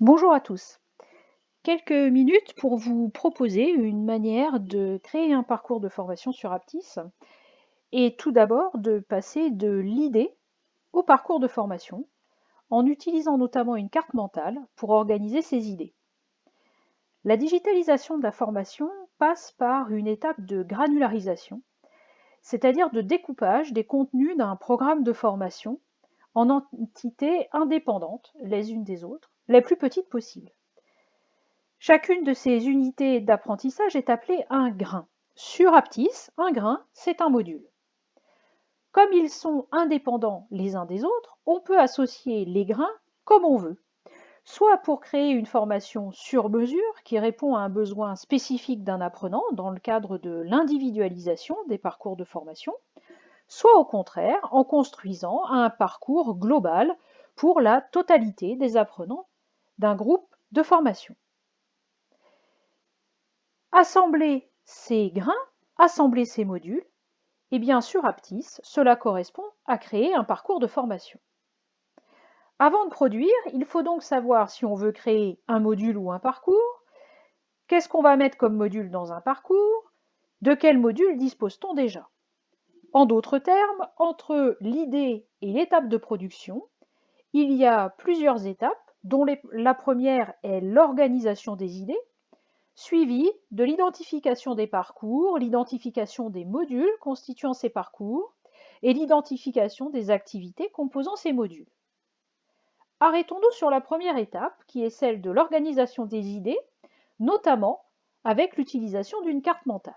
Bonjour à tous. Quelques minutes pour vous proposer une manière de créer un parcours de formation sur Aptis et tout d'abord de passer de l'idée au parcours de formation en utilisant notamment une carte mentale pour organiser ces idées. La digitalisation de la formation passe par une étape de granularisation, c'est-à-dire de découpage des contenus d'un programme de formation en entités indépendantes les unes des autres, les plus petites possibles. Chacune de ces unités d'apprentissage est appelée un grain. Sur Aptis, un grain, c'est un module. Comme ils sont indépendants les uns des autres, on peut associer les grains comme on veut, soit pour créer une formation sur mesure qui répond à un besoin spécifique d'un apprenant dans le cadre de l'individualisation des parcours de formation, soit au contraire en construisant un parcours global pour la totalité des apprenants d'un groupe de formation. Assembler ces grains, assembler ces modules, et bien sur Aptis, cela correspond à créer un parcours de formation. Avant de produire, il faut donc savoir si on veut créer un module ou un parcours, qu'est-ce qu'on va mettre comme module dans un parcours, de quel module dispose-t-on déjà. En d'autres termes, entre l'idée et l'étape de production, il y a plusieurs étapes, dont la première est l'organisation des idées, suivi de l'identification des parcours, l'identification des modules constituant ces parcours et l'identification des activités composant ces modules. Arrêtons-nous sur la première étape, qui est celle de l'organisation des idées, notamment avec l'utilisation d'une carte mentale.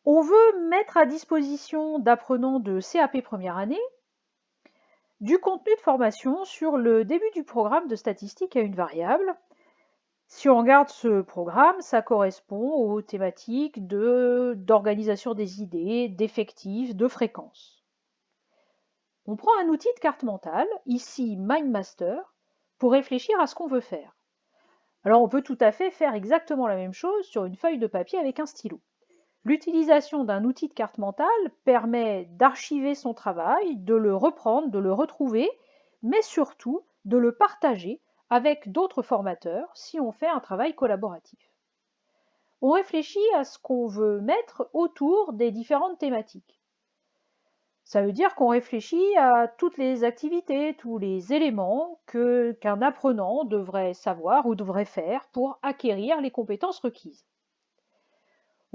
On veut mettre à disposition d'apprenants de CAP première année du contenu de formation sur le début du programme de statistique à une variable. Si on regarde ce programme, ça correspond aux thématiques d'organisation des idées, d'effectifs, de fréquences. On prend un outil de carte mentale, ici MindMaster, pour réfléchir à ce qu'on veut faire. Alors on peut tout à fait faire exactement la même chose sur une feuille de papier avec un stylo. L'utilisation d'un outil de carte mentale permet d'archiver son travail, de le reprendre, de le retrouver, mais surtout de le partager avec d'autres formateurs si on fait un travail collaboratif. On réfléchit à ce qu'on veut mettre autour des différentes thématiques. Ça veut dire qu'on réfléchit à toutes les activités, tous les éléments qu'un apprenant devrait savoir ou devrait faire pour acquérir les compétences requises.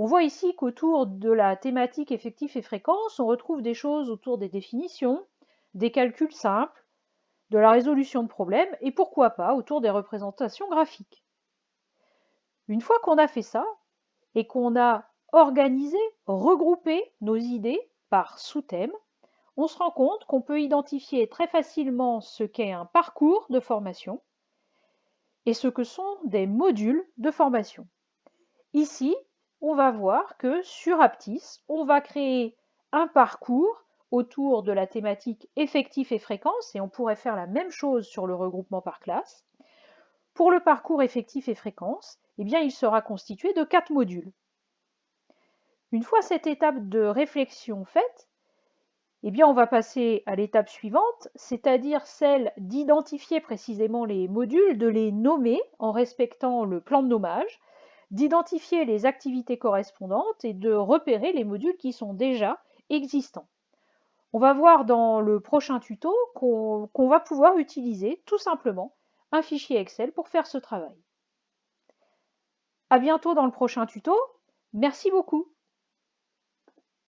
On voit ici qu'autour de la thématique effectif et fréquence, on retrouve des choses autour des définitions, des calculs simples, de la résolution de problèmes et pourquoi pas autour des représentations graphiques. Une fois qu'on a fait ça et qu'on a organisé, regroupé nos idées par sous-thème, on se rend compte qu'on peut identifier très facilement ce qu'est un parcours de formation et ce que sont des modules de formation. Ici, on va voir que sur Aptis, on va créer un parcours autour de la thématique effectif et fréquence, et on pourrait faire la même chose sur le regroupement par classe. Pour le parcours effectif et fréquence, eh bien, il sera constitué de 4 modules. Une fois cette étape de réflexion faite, eh bien, on va passer à l'étape suivante, c'est-à-dire celle d'identifier précisément les modules, de les nommer en respectant le plan de nommage, d'identifier les activités correspondantes et de repérer les modules qui sont déjà existants. On va voir dans le prochain tuto qu'on va pouvoir utiliser tout simplement un fichier Excel pour faire ce travail. À bientôt dans le prochain tuto. Merci beaucoup.